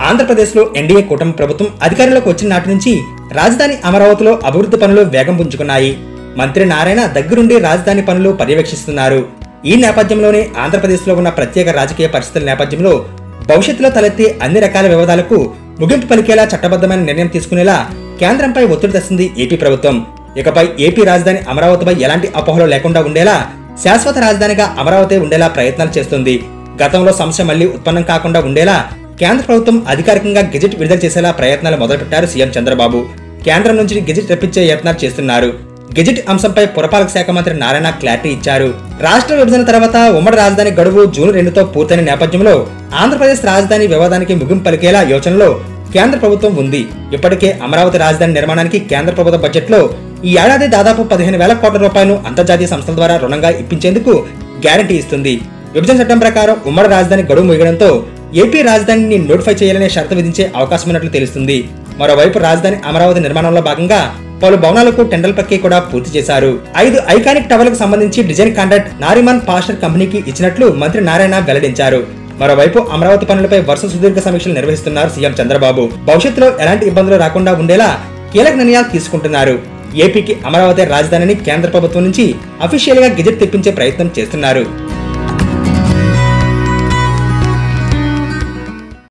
ఆంధ్రప్రదేశ్లో ఎన్డీఏ కూటమి ప్రభుత్వం అధికారంలోకి వచ్చిన నాటి నుంచి రాజధాని అమరావతిలో అభివృద్ధి పనులు వేగం పుంజుకున్నాయి. మంత్రి నారాయణ దగ్గరుండి రాజధాని పనులు పర్యవేక్షిస్తున్నారు. ఈ నేపథ్యంలోనే ఆంధ్రప్రదేశ్లో ఉన్న ప్రత్యేక రాజకీయ పరిస్థితుల నేపథ్యంలో భవిష్యత్తులో తలెత్తే అన్ని రకాల వివాదాలకు ముగింపు పలికేలా చట్టబద్ధమైన నిర్ణయం తీసుకునేలా కేంద్రంపై ఒత్తిడి తెస్తుంది ఏపీ ప్రభుత్వం. ఇకపై ఏపీ రాజధాని అమరావతిపై ఎలాంటి అపోహలు లేకుండా ఉండేలా శాశ్వత రాజధానిగా అమరావతి ఉండేలా ప్రయత్నాలు చేస్తుంది. గతంలో సమస్య మళ్లీ ఉత్పన్నం కాకుండా ఉండేలా కేంద్ర ప్రభుత్వం అధికారికంగా గెజెట్ విడుదల చేసేలా ప్రయత్నాలు మొదలుపెట్టారు సీఎం చంద్రబాబు. కేంద్రం నుంచి గెజెట్ రప్పించే యత్నాలు చేస్తున్నారు. గెజెట్ అంశంపై పురపాలక శాఖ మంత్రి నారాయణ క్లారిటీ ఇచ్చారు. రాష్ట్ర విభజన తర్వాత ఉమ్మడి రాజధాని గడువు జూన్ 2తో పూర్తయిన నేపథ్యంలో ఆంధ్రప్రదేశ్ రాజధాని వివాదానికి ముగింపు పలికేలా యోచనలో కేంద్ర ప్రభుత్వం ఉంది. ఇప్పటికే అమరావతి రాజధాని నిర్మాణానికి కేంద్ర ప్రభుత్వ బడ్జెట్లో ఈ ఏడాది దాదాపు 15,000 కోట్ల రూపాయలు అంతర్జాతీయ సంస్థల ద్వారా రుణంగా ఇప్పించేందుకు గ్యారంటీ ఇస్తుంది. విభజన చట్టం ప్రకారం ఉమ్మడి రాజధాని గడువు ముగియడంతో ఏపీ రాజధానిని నోటిఫై చేయాలనే షరతు విధించే అవకాశం ఉన్నట్లు తెలుస్తుంది. మరోవైపు రాజధాని అమరావతి నిర్మాణంలో భాగంగా పలు భవనాలకు టెండర్ల ప్రక్రియ కూడా పూర్తి చేశారు. 5 ఐకానిక్ టవర్లకు సంబంధించి డిజైన్ కాంట్రాక్ట్ నారిమన్ పాస్టర్ కంపెనీకి ఇచ్చినట్లు మంత్రి నారాయణ వెల్లడించారు. మరోవైపు అమరావతి పనులపై వరుస సుదీర్ఘ సమీక్షలు నిర్వహిస్తున్నారు సీఎం చంద్రబాబు. భవిష్యత్తులో ఎలాంటి ఇబ్బందులు రాకుండా ఉండేలా కీలక నిర్ణయాలు తీసుకుంటున్నారు. ఏపీకి అమరావతి రాజధానిని కేంద్ర ప్రభుత్వం నుంచి అఫీషియల్ గా గెజెట్ తెప్పించే ప్రయత్నం చేస్తున్నారు.